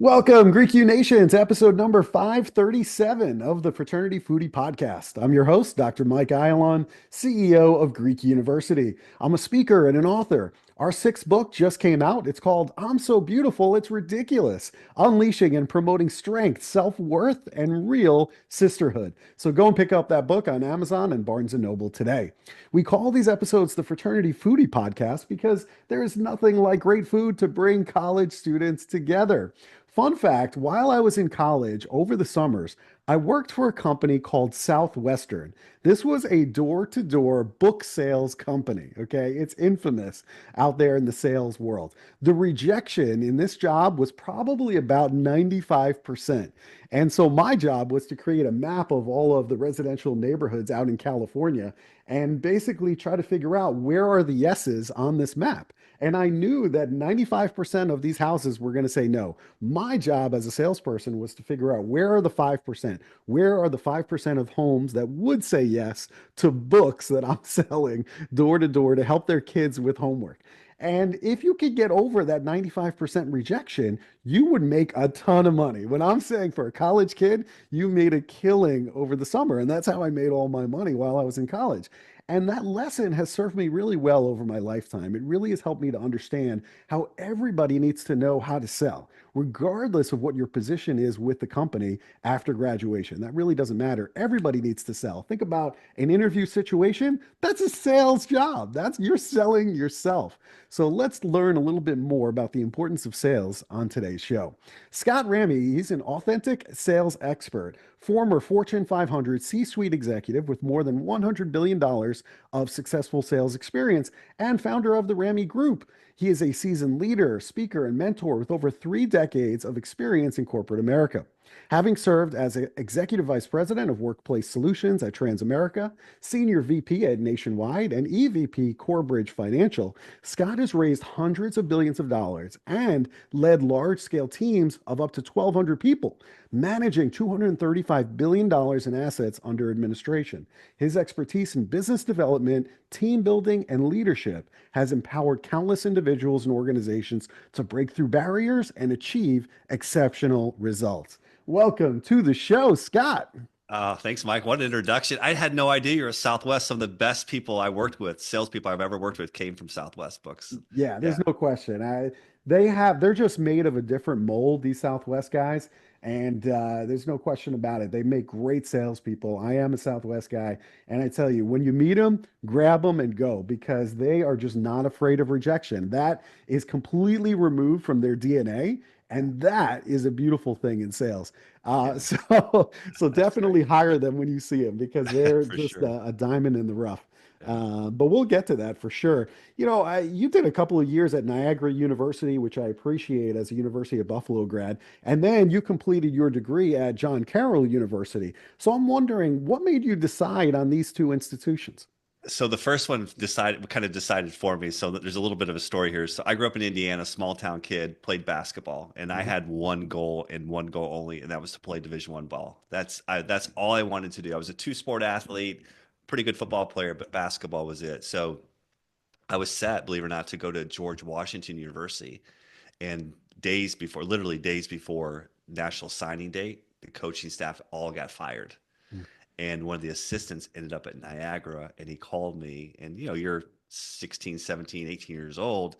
Welcome, Greek U Nation, to episode number 537 of the Fraternity Foodie Podcast. I'm your host, Dr. Mike Ayalon, CEO of Greek University. I'm a speaker and an author. Our sixth book just came out. It's called I'm So Beautiful, It's Ridiculous: Unleashing and Promoting Strength, Self-Worth, and Real Sisterhood. So go and pick up that book on Amazon and Barnes & Noble today. We call these episodes the Fraternity Foodie Podcast because there is nothing like great food to bring college students together. Fun fact, while I was in college over the summers, I worked for a company called Southwestern. This was a door-to-door book sales company, okay? It's infamous out there in the sales world. The rejection in this job was probably about 95%. And so my job was to create a map of all of the residential neighborhoods out in California and basically try to figure out where are the yeses on this map. And I knew that 95% of these houses were going to say no. My job as a salesperson was to figure out where are the 5%? Where are the 5% of homes that would say yes to books that I'm selling door to door to help their kids with homework? And if you could get over that 95% rejection, you would make a ton of money. When I'm saying for a college kid, you made a killing over the summer. And that's how I made all my money while I was in college. And that lesson has served me really well over my lifetime. It really has helped me to understand how everybody needs to know how to sell, regardless of what your position is with the company after graduation. That really doesn't matter. Everybody needs to sell. Think about an interview situation. That's a sales job. That's you're selling yourself. So let's learn a little bit more about the importance of sales on today's show. Scott Ramey, he's an authentic sales expert, former Fortune 500 C-suite executive with more than $100 billion of successful sales experience, and founder of the Ramey Group. He is a seasoned leader, speaker, and mentor with over 3 decades of experience in corporate America. Having served as Executive Vice President of Workplace Solutions at Transamerica, Senior VP at Nationwide, and EVP Corebridge Financial, Scott has raised hundreds of billions of dollars and led large-scale teams of up to 1,200 people, managing $235 billion in assets under administration. His expertise in business development, team building, and leadership has empowered countless individuals and organizations to break through barriers and achieve exceptional results. Welcome to the show, Scott. Thanks, Mike. What an introduction. I had no idea you're a Southwest. Some of the best people I worked with, salespeople I've ever worked with, came from Southwest books. Yeah, there's no question. They're just made of a different mold, these Southwest guys, and there's no question about it. They make great salespeople. I am a Southwest guy, and I tell you, when you meet them, grab them and go because they are just not afraid of rejection. That is completely removed from their DNA. And that is a beautiful thing in sales. So definitely hire them when you see them because they're For just sure. a diamond in the rough. Yeah. But we'll get to that for sure. You did a couple of years at Niagara University, which I appreciate as a University of Buffalo grad, and then you completed your degree at John Carroll University. So I'm wondering, what made you decide on these two institutions? So the first one decided for me. So there's a little bit of a story here. So I grew up in Indiana, small town kid, played basketball, and I Mhm. had one goal and one goal only, and that was to play Division I ball. That's all I wanted to do. I was a two-sport athlete, pretty good football player, but basketball was it. So I was set, believe it or not, to go to George Washington University. And literally days before National Signing Day, the coaching staff all got fired. And one of the assistants ended up at Niagara, and he called me. And you're 16, 17, 18 years old.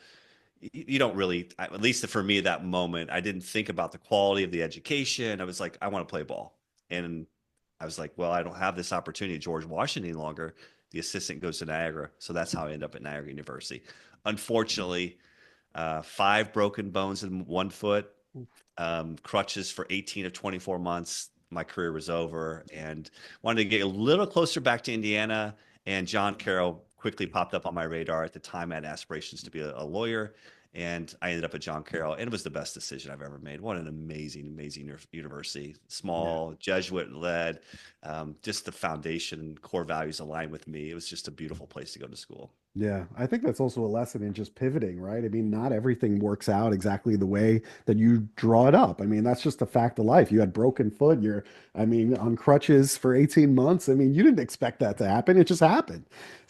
You don't really, at least for me, that moment, I didn't think about the quality of the education. I was like, I want to play ball. And I was like, well, I don't have this opportunity at George Washington any longer. The assistant goes to Niagara. So that's how I ended up at Niagara University. Unfortunately, 5 broken bones in one foot, crutches for 18 of 24 months. My career was over and wanted to get a little closer back to Indiana. And John Carroll quickly popped up on my radar. At the time, I had aspirations to be a lawyer. And I ended up at John Carroll, and it was the best decision I've ever made. What an amazing, amazing university. Yeah. Small, Jesuit led, just the foundation and core values aligned with me. It was just a beautiful place to go to school. Yeah, I think that's also a lesson in just pivoting, right? I mean, not everything works out exactly the way that you draw it up. I mean, that's just a fact of life. You had broken foot, I mean, on crutches for 18 months. I mean, you didn't expect that to happen. It just happened.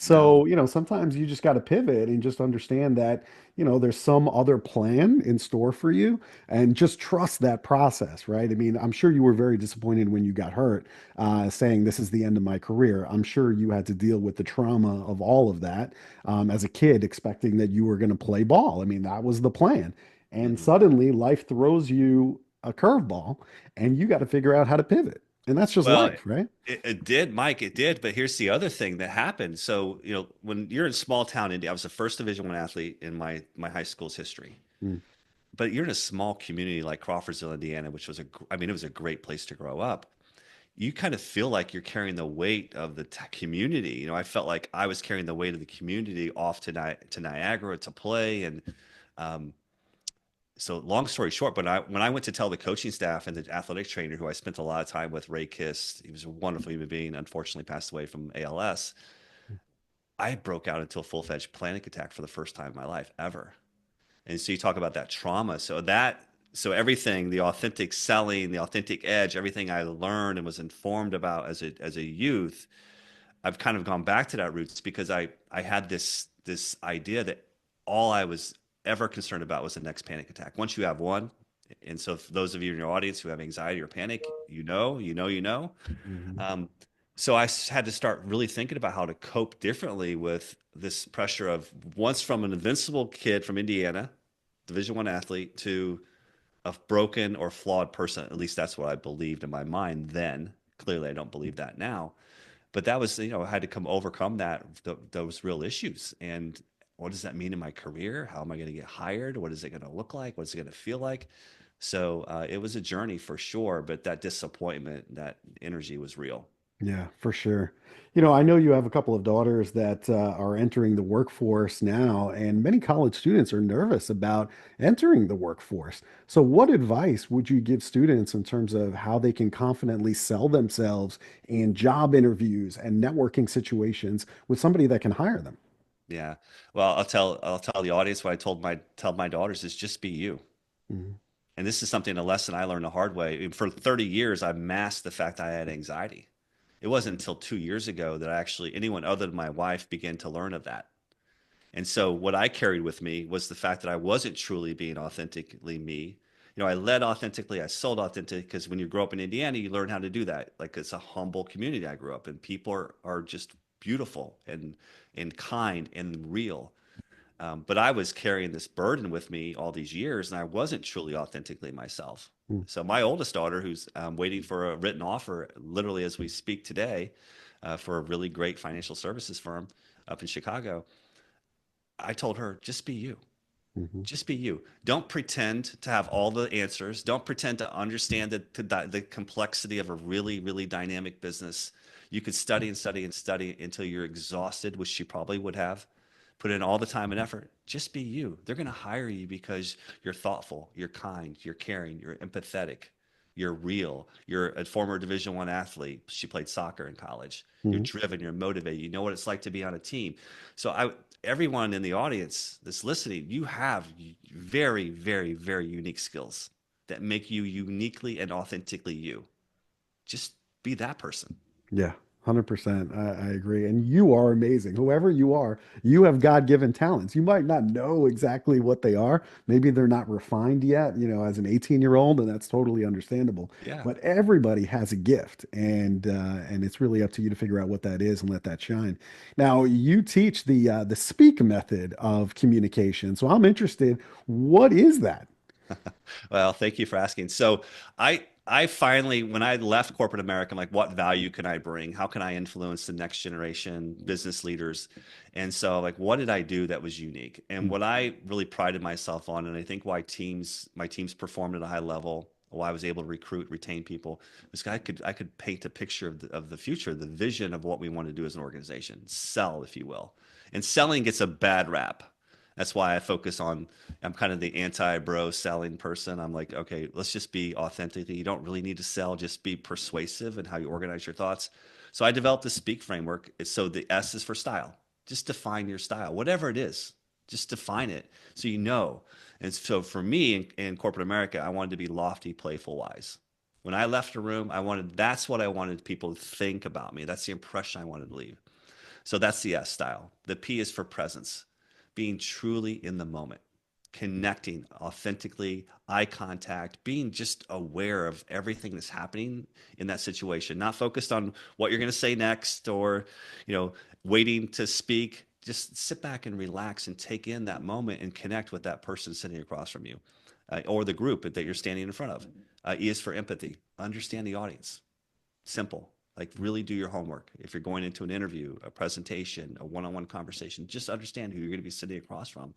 No. So, sometimes you just got to pivot and just understand that, there's some other plan in store for you and just trust that process, right? I mean, I'm sure you were very disappointed when you got hurt, saying this is the end of my career. I'm sure you had to deal with the trauma of all of that as a kid, expecting that you were going to play ball. I mean, that was the plan. And Mm-mm. suddenly life throws you a curveball and you got to figure out how to pivot. And that's just Well, life, right? it did, Mike. It did. But here's the other thing that happened. So, when you're in small town India, I was the first Division I athlete in my high school's history. Mm, But you're in a small community like Crawfordsville, Indiana, which was I mean, it was a great place to grow up. You kind of feel like you're carrying the weight of the community. I felt like I was carrying the weight of the community off to Niagara to play, and um, so long story short, but when I went to tell the coaching staff and the athletic trainer who I spent a lot of time with, Ray Kiss, he was a wonderful human being, unfortunately passed away from ALS. I broke out into a full-fledged panic attack for the first time in my life ever. And so you talk about that trauma. So everything, the authentic selling, the authentic edge, everything I learned and was informed about as a youth, I've kind of gone back to that roots because I had this idea that all I was ever concerned about was the next panic attack. Once you have one, and so for those of you in your audience who have anxiety or panic, you know. mhm, Um, so had to start really thinking about how to cope differently with this pressure of once from an invincible kid from Indiana, Division I athlete, to a broken or flawed person. At least that's what I believed in my mind then. Clearly, I don't believe that now, but that was I had to overcome those real issues. And what does that mean in my career? How am I going to get hired? What is it going to look like? What's it going to feel like? So it was a journey for sure, but that disappointment, that energy was real. yeah, for sure. I know you have a couple of daughters that are entering the workforce now, and many college students are nervous about entering the workforce. So, what advice would you give students in terms of how they can confidently sell themselves in job interviews and networking situations with somebody that can hire them? Yeah. Well, I'll tell the audience what I tell my daughters is just be you. Mhm, And this is something, a lesson I learned the hard way. For 30 years, I masked the fact I had anxiety. It wasn't until 2 years ago that anyone other than my wife began to learn of that. And so what I carried with me was the fact that I wasn't truly being authentically me. I led authentically, I sold authentic because when you grow up in Indiana, you learn how to do that. Like it's a humble community I grew up in. People are just beautiful and kind and real. But I was carrying this burden with me all these years, and I wasn't truly authentically myself. mm, So my oldest daughter, who's waiting for a written offer, literally as we speak today, for a really great financial services firm up in Chicago, I told her, just be you. mhm, Just be you. Don't pretend to have all the answers. Don't pretend to understand the complexity of a really, really dynamic business. You could study and study and study until you're exhausted, which she probably would have. Put in all the time and effort. Just be you. They're going to hire you because you're thoughtful, you're kind, you're caring, you're empathetic, you're real. You're a former Division I athlete. She played soccer in college. You're mhm. driven, you're motivated. You know what it's like to be on a team. So everyone in the audience that's listening, you have very, very, very unique skills that make you uniquely and authentically you. Just be that person. Yeah, 100%. I agree. And you are amazing. Whoever you are, you have God-given talents. You might not know exactly what they are. Maybe they're not refined yet, as an 18-year-old, and that's totally understandable. Yeah. But everybody has a gift, and it's really up to you to figure out what that is and let that shine. Now, you teach the speak method of communication. So I'm interested, what is that? Well, thank you for asking. So I finally, when I left corporate America, I'm like, what value can I bring? How can I influence the next generation business leaders? And so like, what did I do that was unique? And Mm, what I really prided myself on, and I think why my teams performed at a high level, why I was able to recruit, retain people, was I could paint a picture of the future, the vision of what we want to do as an organization, sell, if you will. And selling gets a bad rap. That's why I focus on, I'm kind of the anti-bro selling person. I'm like, okay, let's just be authentic. You don't really need to sell, just be persuasive in how you organize your thoughts. So I developed the Speak framework. So the S is for style. Just define your style, whatever it is. Just define it so you know. And so for me in corporate America, I wanted to be lofty, playful, wise. When I left a room, that's what I wanted people to think about me. That's the impression I wanted to leave. So that's the S style. The P is for presence, being truly in the moment, connecting authentically, eye contact, being just aware of everything that's happening in that situation, not focused on what you're going to say next or, you know, waiting to speak. Just sit back and relax and take in that moment and connect with that person sitting across from you or the group that you're standing in front of. E is for empathy, understand the audience. Simple. Like really do your homework. If you're going into an interview, a presentation, a one-on-one conversation, just understand who you're going to be sitting across from.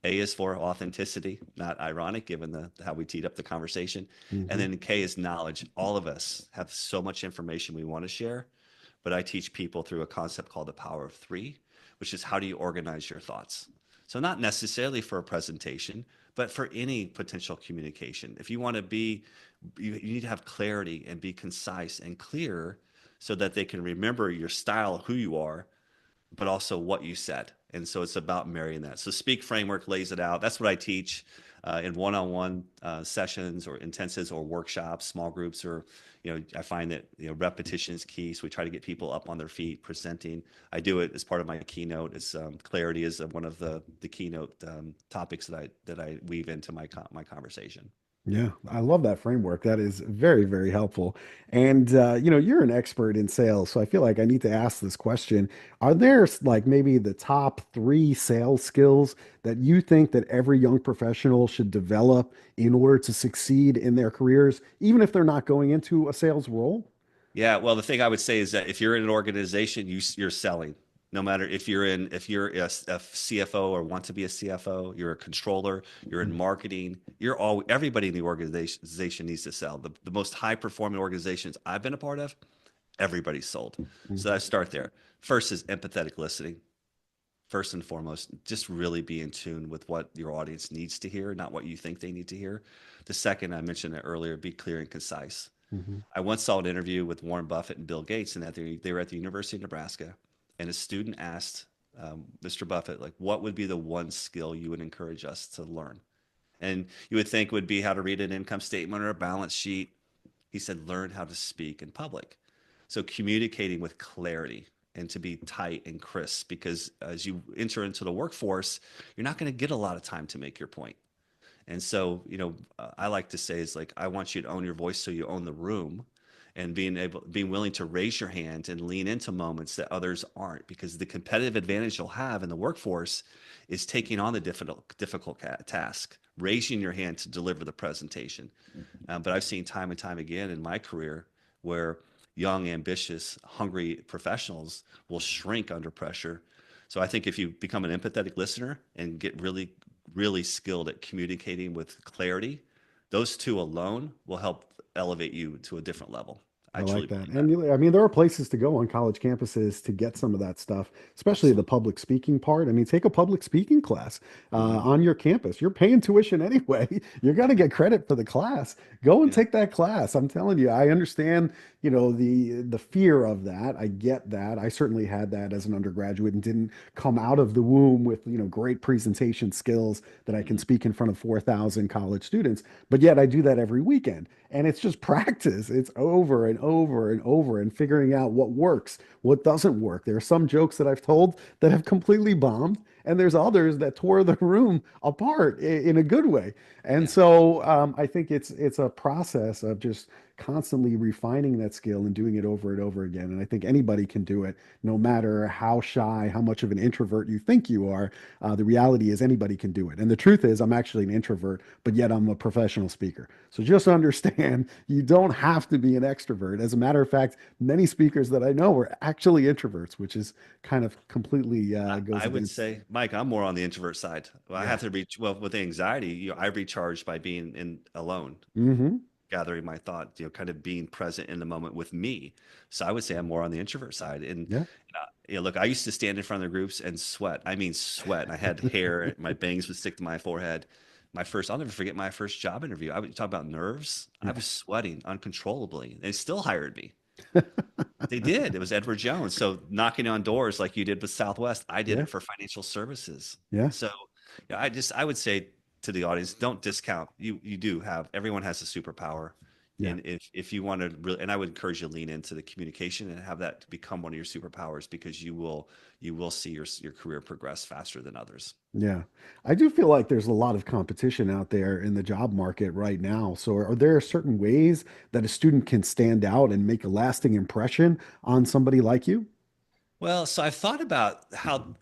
A is for authenticity, not ironic, given how we teed up the conversation. And Hmm. then K is knowledge. All of us have so much information we want to share, but I teach people through a concept called the power of three, which is how do you organize your thoughts? So not necessarily for a presentation, but for any potential communication. If you want to you need to have clarity and be concise and clear so that they can remember your style, who you are, but also what you said. And so it's about marrying that. So Speak framework lays it out. That's what I teach in one-on-one sessions or intensives or workshops, small groups, or I find that repetition is key. So we try to get people up on their feet, presenting. I do it as part of my keynote. It's clarity is one of the keynote topics that I weave into my conversation. Yeah, I love that framework. That is very, very helpful. And you're an expert in sales, so I feel like I need to ask this question. Are there like maybe the top three sales skills that you think that every young professional should develop in order to succeed in their careers, even if they're not going into a sales role? Yeah, well, the thing I would say is that if you're in an organization, you're selling. No matter if you're a CFO or want to be a CFO, you're a controller, you're in marketing, everybody in the organization needs to sell. The most high performing organizations I've been a part of, everybody's sold. So I Mhm. start there. First is empathetic listening. First and foremost, just really be in tune with what your audience needs to hear, not what you think they need to hear. The second, I mentioned it earlier, be clear and concise. Mhm. I once saw an interview with Warren Buffett and Bill Gates, and that they were at the University of Nebraska, and a student asked Mr. Buffett, like, what would be the one skill you would encourage us to learn? And you would think would be how to read an income statement or a balance sheet. He said, learn how to speak in public. So communicating with clarity and to be tight and crisp, because as you enter into the workforce, you're not going to get a lot of time to make your point. And so, I like to say is like, I want you to own your voice so you own the room and being willing to raise your hand and lean into moments that others aren't, because the competitive advantage you'll have in the workforce is taking on the difficult task, raising your hand to deliver the presentation. But I've seen time and time again in my career where young, ambitious, hungry professionals will shrink under pressure. So I think if you become an empathetic listener and get really, really skilled at communicating with clarity, those two alone will help elevate you to a different level. I I truly like that. believe that. And I mean, there are places to go on college campuses to get some of that stuff, especially the Absolutely. public speaking part. I mean, take a public speaking class Hmm. on your campus. You're paying tuition anyway. You're going to get credit for the class. Go and Yeah. take that class. I'm telling you, I understand, the fear of that. I get that. I certainly had that as an undergraduate and didn't come out of the womb with, great presentation skills that I can Hmm. speak in front of 4,000 college students. But yet I do that every weekend. And it's just practice. It's over and over and over and figuring out what works, what doesn't work. There are some jokes that I've told that have completely bombed, and there's others that tore the room apart in a good way. And Yeah. so I think it's a process of just constantly refining that skill and doing it over and over again. And I think anybody can do it, no matter how shy, how much of an introvert you think you are. The reality is anybody can do it. And the truth is, I'm actually an introvert, but yet I'm a professional speaker. So just understand you don't have to be an extrovert. As a matter of fact, many speakers that I know are actually introverts, which is kind of completely goes I would against. say, Mike, I'm more on the introvert side. Well, I Yeah. have to reach, well, with anxiety, I recharge by being in alone, Hmm. gathering my thought, kind of being present in the moment with me. So I would say I'm more on the introvert side. And Yeah. look, I used to stand in front of the groups and sweat. I mean, sweat. I had hair, my bangs would stick to my forehead. I'll never forget my first job interview. I would talk about nerves. I Yeah. was sweating uncontrollably. They still hired me. They did. It was Edward Jones. So knocking on doors like you did with Southwest, I did Yeah, it for financial services. yeah, So yeah, I would say to the audience, don't discount. You do have everyone has a superpower. yeah. And if you want to really, and I would encourage you to lean into the communication and have that become one of your superpowers because you will see your career progress faster than others. Yeah. I do feel like there's a lot of competition out there in the job market right now. So are there certain ways that a student can stand out and make a lasting impression on somebody like you? Well, so I've thought about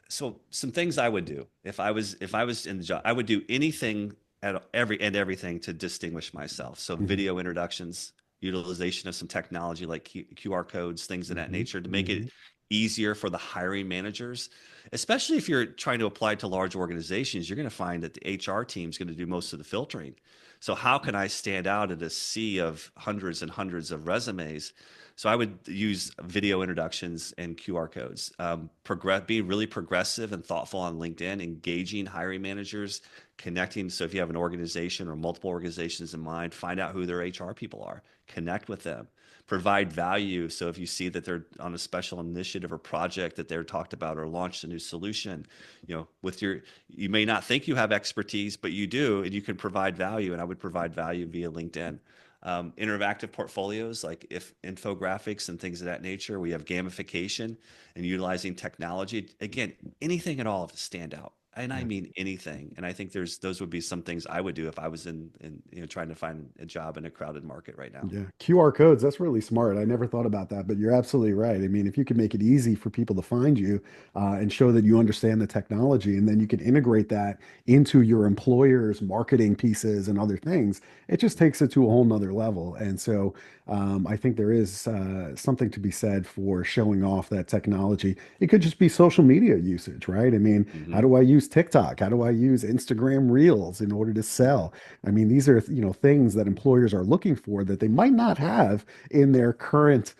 so some things I would do if I was in the job, I would do anything at everything to distinguish myself. So Hmm. video introductions, utilization of some technology like QR codes, things of that Hmm. nature to make it Hmm. easier for the hiring managers, especially if you're trying to apply to large organizations, you're going to find that the HR team is going to do most of the filtering. So how can I stand out in a sea of hundreds and hundreds of resumes? So I would use video introductions and QR codes. Be really progressive and thoughtful on LinkedIn, engaging hiring managers, connecting. So if you have an organization or multiple organizations in mind, find out who their HR people are, connect with them, provide value. So if you see that they're on a special initiative or project that they're talked about or launched a new solution, you may not think you have expertise, but you do, and you can provide value. And I would provide value via LinkedIn. Interactive portfolios like if infographics and things of that nature. We have gamification and utilizing technology. Again, anything at all to stand out. And I Yeah. mean anything. And I think those would be some things I would do if I was in trying to find a job in a crowded market right now. Yeah, QR codes, that's really smart. I never thought about that, but you're absolutely right. I mean, if you can make it easy for people to find you and show that you understand the technology, and then you can integrate that into your employer's marketing pieces and other things, it just takes it to a whole nother level. And so I think there is something to be said for showing off that technology. It could just be social media usage, right? I mean, how Hmm. do I use TikTok? How do I use Instagram Reels in order to sell? I mean, these are, things that employers are looking for that they might not have in their current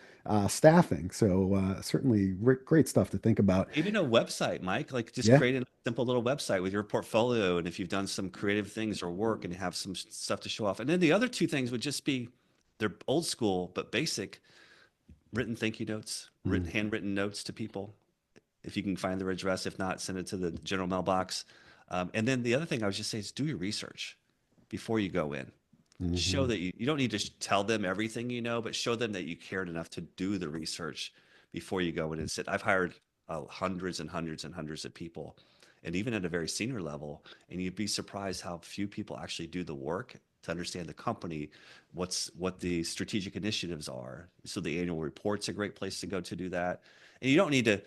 staffing. So certainly great stuff to think about. Even a website, Mike, like just Yeah. create a simple little website with your portfolio. And if you've done some creative things or work and have some stuff to show off. And then the other two things would just be they're old school, but basic written thank you notes, Mm-hmm. handwritten notes to people. If you can find their address, if not, send it to the general mailbox. And then the other thing I would just say is do your research before you go in. Show Mm-hmm. that you don't need to tell them everything you know, but show them that you cared enough to do the research before you go in and sit. I've hired hundreds and hundreds and hundreds of people, and even at a very senior level, and you'd be surprised how few people actually do the work to understand the company, what the strategic initiatives are. So the annual report's a great place to go to do that, and you don't need to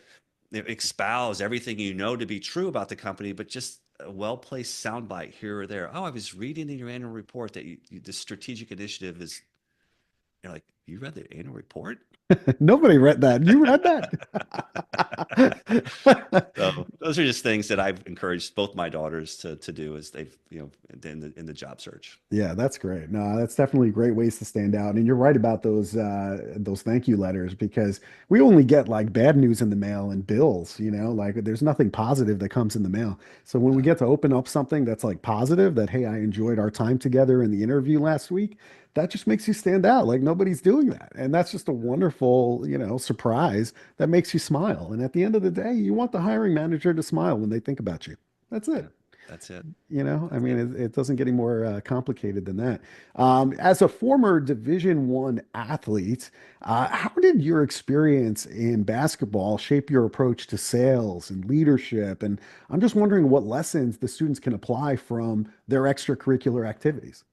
espouse everything you know to be true about the company, but just a well-placed soundbite here or there. Oh, I was reading in your annual report that the strategic initiative is. You're like, you read the annual report? Nobody read that. You read that? So those are just things that I've encouraged both my daughters to do as they've in the job search. Yeah, that's great. No, that's definitely great ways to stand out. And you're right about those thank you letters because we only get like bad news in the mail and bills, like there's nothing positive that comes in the mail. So when we Uh, get to open up something that's like positive, that hey, I enjoyed our time together in the interview last week, that just makes you stand out. Like nobody's doing that. And that's just a wonderful, surprise that makes you smile. And at the end of the day, you want the hiring manager to smile when they think about you. That's yeah, it. that's it. I That's mean, it. it doesn't get any more complicated than that. As a former Division One athlete, how did your experience in basketball shape your approach to sales and leadership? And I'm just wondering what lessons the students can apply from their extracurricular activities.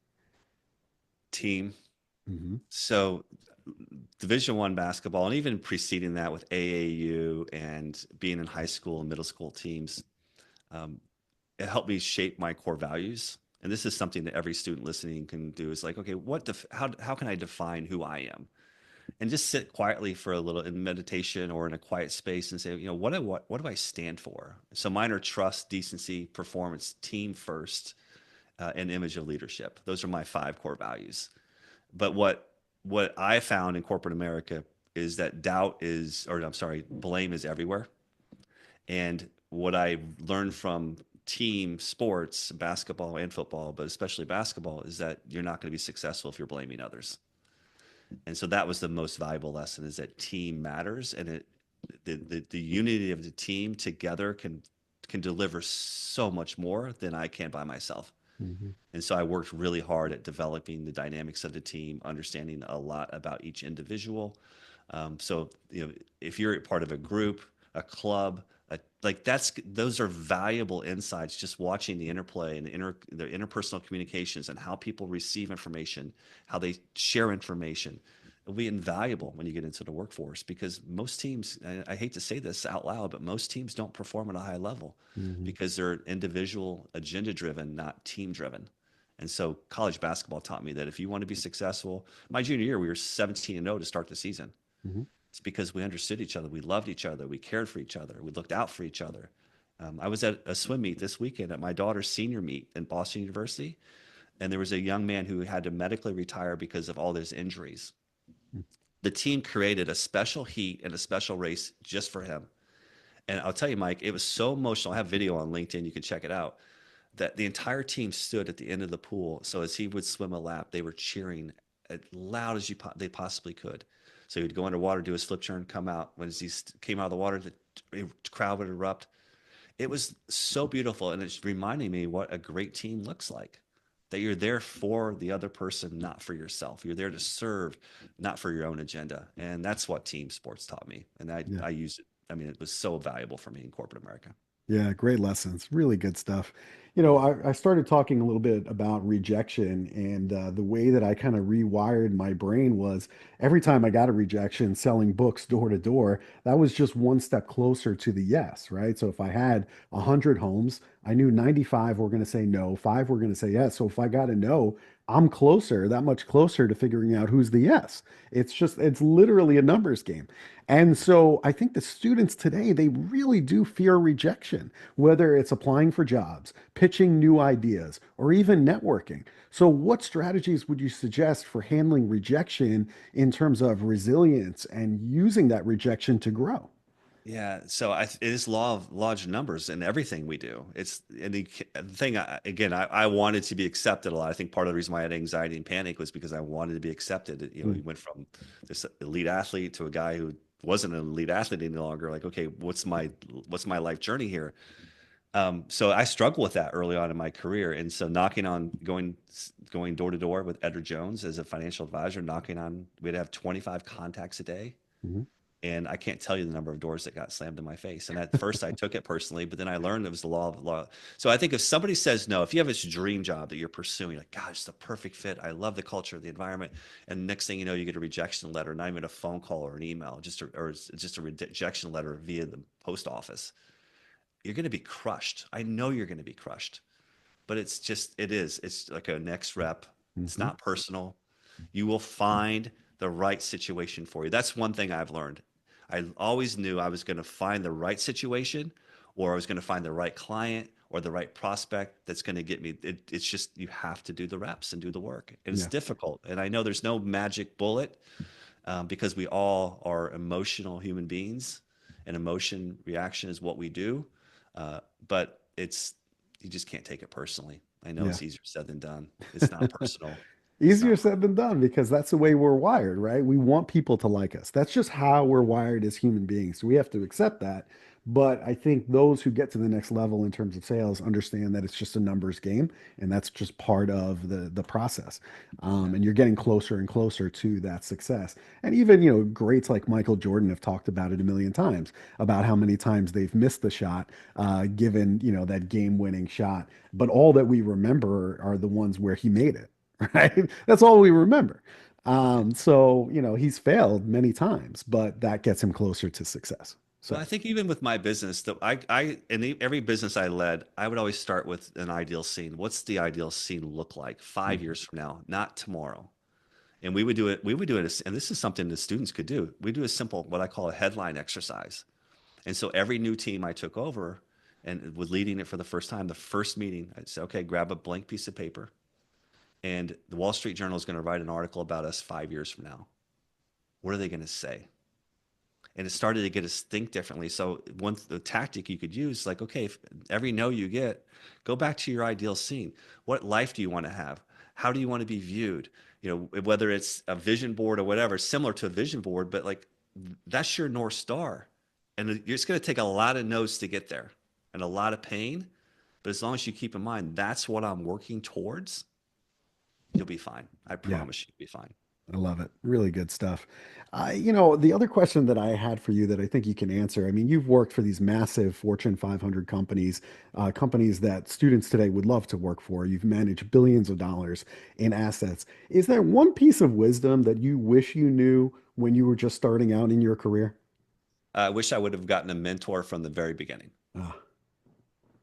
Team. Hmm. So Division One basketball, and even preceding that with AAU and being in high school and middle school teams, um, it helped me shape my core values. And this is something that every student listening can do is like, okay, how can I define who I am? And just sit quietly for a little in meditation or in a quiet space and say, what do I stand for? So mine are trust, decency, performance, team first, and image of leadership. Those are my five core values. But what I found in corporate America is that blame is everywhere. And what I learned from team sports, basketball and football, but especially basketball, is that you're not going to be successful if you're blaming others. And so that was the most valuable lesson, is that team matters, and the unity of the team together can deliver so much more than I can by myself. Hmm. And so I worked really hard at developing the dynamics of the team, understanding a lot about each individual. So, if you're part of a group, a club, like those are valuable insights. Just watching the interplay and the interpersonal communications and how people receive information, how they share information, it'll be invaluable when you get into the workforce, because most teams, I hate to say this out loud, but most teams don't perform at a high level Hmm. because they're individual agenda driven, not team driven. And so college basketball taught me that if you want to be successful, my junior year, we were 17-0 to start the season. Hmm. It's because we understood each other. We loved each other. We cared for each other. We looked out for each other. I was at a swim meet this weekend at my daughter's senior meet in Boston University, and there was a young man who had to medically retire because of all his injuries. The team created a special heat and a special race just for him. And I'll tell you, Mike, it was so emotional. I have video on LinkedIn. You can check it out. That the entire team stood at the end of the pool. So as he would swim a lap, they were cheering as loud as they possibly could. So he would go underwater, do his flip turn, come out. When he came out of the water, the crowd would erupt. It was so beautiful, and it's reminding me what a great team looks like. That you're there for the other person, not for yourself. You're there to serve, not for your own agenda. And that's what team sports taught me. And Yeah. I use it. I mean, it was so valuable for me in corporate America. Yeah, great lessons. Really good stuff. I started talking a little bit about rejection, and the way that I kind of rewired my brain was every time I got a rejection selling books door to door, that was just one step closer to the yes, right? So if I had 100 homes, I knew 95 were going to say no, five were going to say yes. So if I got a no, I'm closer, that much closer to figuring out who's the yes. It's literally a numbers game. And so I think the students today, they really do fear rejection, whether it's applying for jobs, pitching new ideas, or even networking. So, what strategies would you suggest for handling rejection in terms of resilience and using that rejection to grow? Yeah, so it is law of large numbers in everything we do. It's and the thing. Again, I wanted to be accepted a lot. I think part of the reason why I had anxiety and panic was because I wanted to be accepted. Mm, You went from this elite athlete to a guy who wasn't an elite athlete any longer. Like, okay, what's my life journey here? So I struggled with that early on in my career, and so knocking on going door to door with Edward Jones as a financial advisor, knocking on, we'd have 25 contacts a day, mhm. and I can't tell you the number of doors that got slammed in my face. And at first I took it personally, but then I learned it was the law. So I think if somebody says no, if you have this dream job that you're pursuing, like, gosh, it's the perfect fit. I love the culture, the environment. And next thing you know, you get a rejection letter, not even a phone call or an email, or it's just a rejection letter via the post office. You're going to be crushed. I know you're going to be crushed, but it's like a next rep. It's Mhm. not personal. You will find the right situation for you. That's one thing I've learned. I always knew I was going to find the right situation, or I was going to find the right client or the right prospect that's going to get me. It's just, you have to do the reps and do the work. And it's Yeah. difficult. And I know there's no magic bullet, because we all are emotional human beings, and emotion reaction is what we do. But you just can't take it personally. I know Yeah. it's easier said than done. It's not personal. It's Easier not. said than done because that's the way we're wired, right? We want people to like us. That's just how we're wired as human beings. So we have to accept that. But I think those who get to the next level in terms of sales understand that it's just a numbers game, and that's just part of the process. Yeah. And you're getting closer and closer to that success. And even, greats like Michael Jordan have talked about it a million times about how many times they've missed the shot, given, that game-winning shot. But all that we remember are the ones where he made it. Right? That's all we remember. So, he's failed many times, but that gets him closer to success. Well, So, I think even with my business, that every business I led, I would always start with an ideal scene. What's the ideal scene look like 5 years from now, not tomorrow? And we would do it. We would do it, and this is something the students could do. We do a simple, what I call a headline exercise. And so every new team I took over and was leading it for the first time, the first meeting, I'd say, okay, grab a blank piece of paper, and the Wall Street Journal is going to write an article about us 5 years from now. What are they going to say? And it started to get us think differently. So one the tactic you could use, like, okay, if every no you get, go back to your ideal scene. What life do you want to have? How do you want to be viewed? Whether it's a vision board or whatever, similar to a vision board, but like that's your North Star. And it's going to take a lot of no's to get there and a lot of pain. But as long as you keep in mind, that's what I'm working towards, you'll be fine. I Yeah. promise you'll be fine. I love it. Really good stuff. The other question that I had for you that I think you can answer, I mean, you've worked for these massive Fortune 500 companies, companies that students today would love to work for. You've managed billions of dollars in assets. Is there one piece of wisdom that you wish you knew when you were just starting out in your career? I wish I would have gotten a mentor from the very beginning. Ah,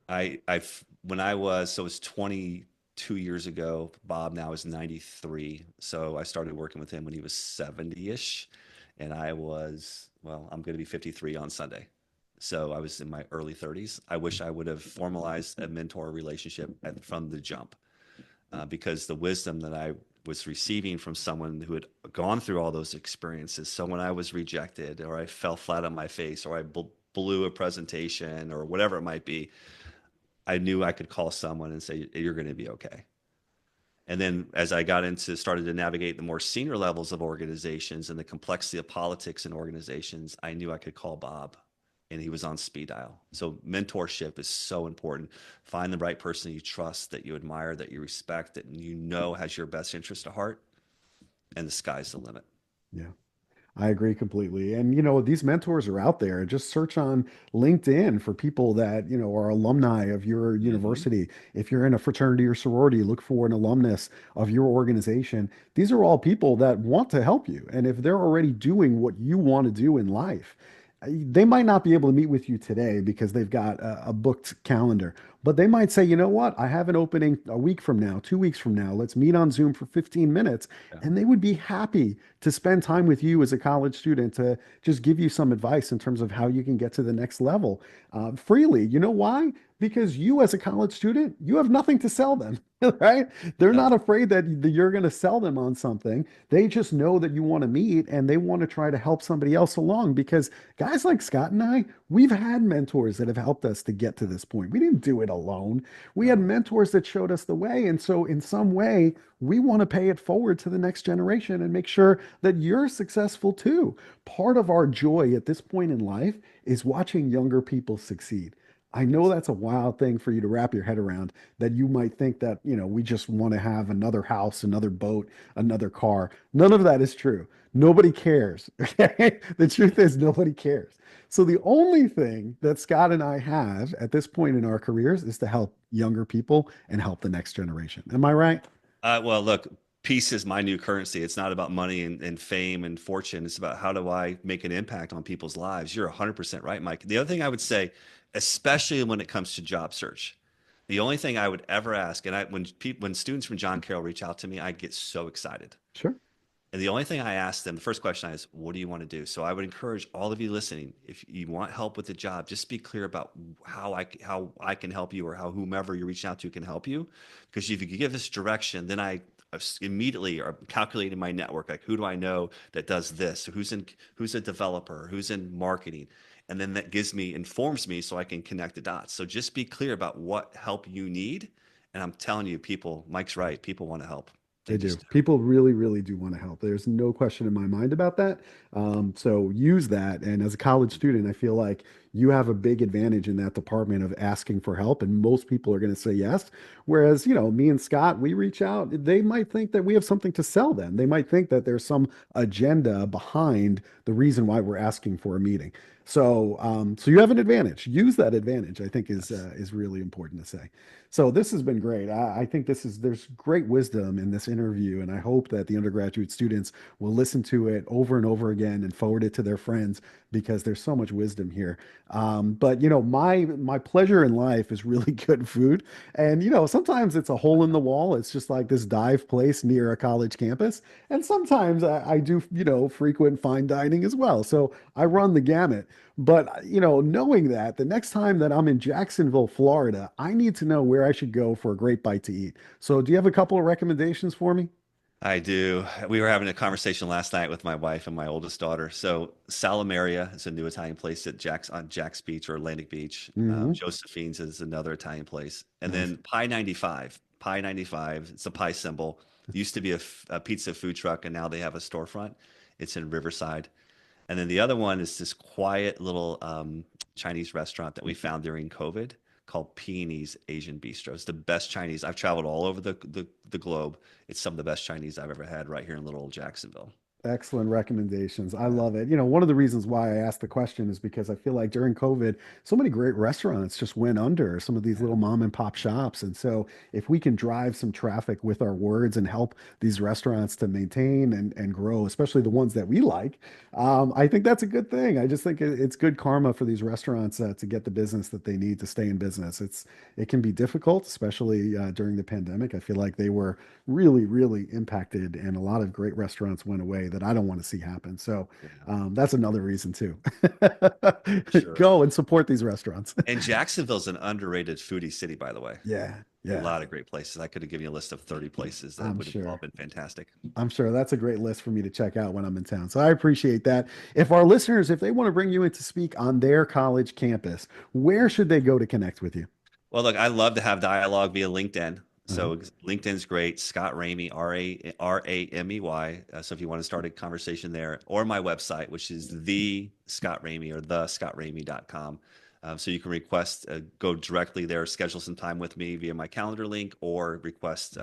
When I was, so it was 22 years ago. Bob now is 93. So I started working with him when he was 70-ish. And I was, well, I'm going to be 53 on Sunday. So I was in my early 30s. I wish I would have formalized a mentor relationship from the jump, because the wisdom that I was receiving from someone who had gone through all those experiences. So when I was rejected or I fell flat on my face or I blew a presentation or whatever it might be, I knew I could call someone and say, you're going to be okay. And then as I started to navigate the more senior levels of organizations and the complexity of politics in organizations, I knew I could call Bob and he was on speed dial. So mentorship is so important. Find the right person you trust, that you admire, that you respect, that you know has your best interest at heart, and the sky's the limit. yeah. I agree completely. And, these mentors are out there. Just search on LinkedIn for people that, are alumni of your Hmm. university. If you're in a fraternity or sorority, look for an alumnus of your organization. These are all people that want to help you. And if they're already doing what you want to do in life, they might not be able to meet with you today because they've got a booked calendar, but they might say, you know what, I have an opening a week from now, 2 weeks from now. Let's meet on Zoom for 15 minutes. Yeah. And they would be happy to spend time with you as a college student to just give you some advice in terms of how you can get to the next level freely. You know why? Because you, as a college student, you have nothing to sell them, right? They're Yep. not afraid that you're going to sell them on something. They just know that you want to meet and they want to try to help somebody else along because guys like Scott and I, we've had mentors that have helped us to get to this point. We didn't do it alone. We had No. mentors that showed us the way. And so, in some way, we want to pay it forward to the next generation and make sure that you're successful too. Part of our joy at this point in life is watching younger people succeed. I know Yes. that's a wild thing for you to wrap your head around, that you might think that, we just want to have another house, another boat, another car. None of that is true. Nobody cares. Okay. The truth is, nobody cares. So the only thing that Scott and I have at this point in our careers is to help younger people and help the next generation. Am I right? Well, look, peace is my new currency. It's not about money and fame and fortune. It's about how do I make an impact on people's lives. You're 100% right, Mike. The other thing I would say, especially when it comes to job search, the only thing I would ever ask, and when students from John Carroll reach out to me, I get so excited. Sure. And the only thing I ask them, the first question is, what do you want to do? So I would encourage all of you listening, if you want help with the job, just be clear about how I can help you or how whomever you're reaching out to can help you. Because if you can give us direction, then I immediately are calculating my network. Like, who do I know that does this? Who's a developer? Who's in marketing? And then that informs me so I can connect the dots. So just be clear about what help you need. And I'm telling you, Mike's right. People want to help. They They do. just do. People really, really do want to help. There's no question in my mind about that. So use that. And as a college student, I feel like you have a big advantage in that department of asking for help. And most people are going to say yes. Whereas, me and Scott, we reach out. They might think that we have something to sell them. They might think that there's some agenda behind the reason why we're asking for a meeting. So you have an advantage. Use that advantage, I think Yes. is really important to say. So this has been great. I think there's great wisdom in this interview, and I hope that the undergraduate students will listen to it over and over again and forward it to their friends because there's so much wisdom here. But my pleasure in life is really good food, and sometimes it's a hole in the wall. It's just like this dive place near a college campus, and sometimes I do frequent fine dining as well. So I run the gamut. But, knowing that the next time that I'm in Jacksonville, Florida, I need to know where I should go for a great bite to eat. So, do you have a couple of recommendations for me? I do. We were having a conversation last night with my wife and my oldest daughter. So Salameria is a new Italian place on Jack's Beach or Atlantic Beach. Hmm. Josephine's is another Italian place, and Nice. then Pi 95. Pi 95. It's a pi symbol. Used to be a pizza food truck, and now they have a storefront. It's in Riverside. And then the other one is this quiet little Chinese restaurant that we found during COVID called Peony's Asian Bistro. It's the best Chinese. I've traveled all over the globe. It's some of the best Chinese I've ever had right here in little old Jacksonville. Excellent recommendations. I Yeah. love it. One of the reasons why I asked the question is because I feel like during COVID, so many great restaurants just went under, some of these little Yeah. mom and pop shops. And so if we can drive some traffic with our words and help these restaurants to maintain and grow, especially the ones that we like, I think that's a good thing. I just think it's good karma for these restaurants to get the business that they need to stay in business. It can be difficult, especially during the pandemic. I feel like they were really, really impacted, and a lot of great restaurants went away that I don't want to see happen. So Yeah. that's another reason too. For sure. Go and support these restaurants. And Jacksonville's an underrated foodie city, by the way. Yeah, A yeah, lot of great places. I could have given you a list of 30 places that I'm would have all sure. been fantastic. I'm sure that's a great list for me to check out when I'm in town. So I appreciate that. If our listeners, if they want to bring you in to speak on their college campus, where should they go to connect with you? Well, look, I love to have dialogue via LinkedIn. Uh-huh. So LinkedIn's great. Scott Ramey, Ramey. So if you want to start a conversation there, or my website, which is the Scott Ramey or thescottramey.com. So you can request, go directly there, schedule some time with me via my calendar link, or request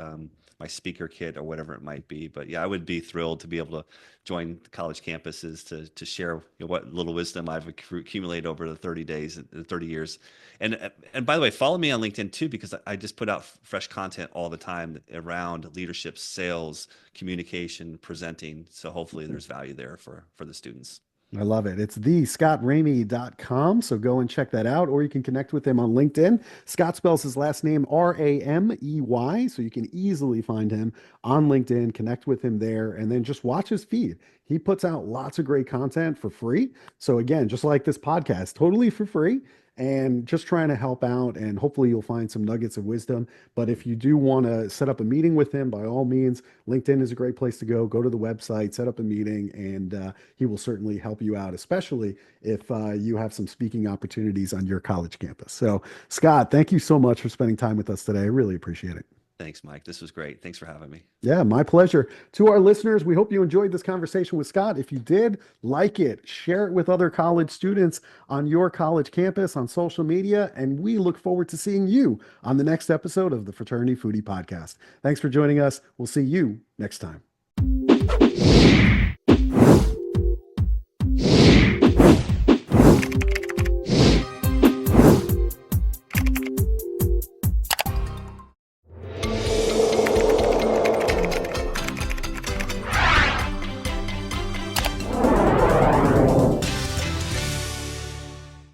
my speaker kit or whatever it might be. But yeah, I would be thrilled to be able to join college campuses to share what little wisdom I've accumulated over the 30 days, the 30 years. And by the way, follow me on LinkedIn too, because I just put out fresh content all the time around leadership, sales, communication, presenting. So hopefully there's value there for the students. I love it. It's thescottramey.com. So go and check that out, or you can connect with him on LinkedIn. Scott spells his last name Ramey. So you can easily find him on LinkedIn, connect with him there, and then just watch his feed. He puts out lots of great content for free. So again, just like this podcast, totally for free. And just trying to help out, and hopefully you'll find some nuggets of wisdom. But if you do want to set up a meeting with him, by all means, LinkedIn is a great place to go. Go to the website, set up a meeting, and he will certainly help you out, especially if you have some speaking opportunities on your college campus. So, Scott, thank you so much for spending time with us today. I really appreciate it. Thanks, Mike. This was great. Thanks for having me. Yeah, my pleasure. To our listeners, we hope you enjoyed this conversation with Scott. If you did, like it, share it with other college students on your college campus, on social media, and we look forward to seeing you on the next episode of the Fraternity Foodie Podcast. Thanks for joining us. We'll see you next time.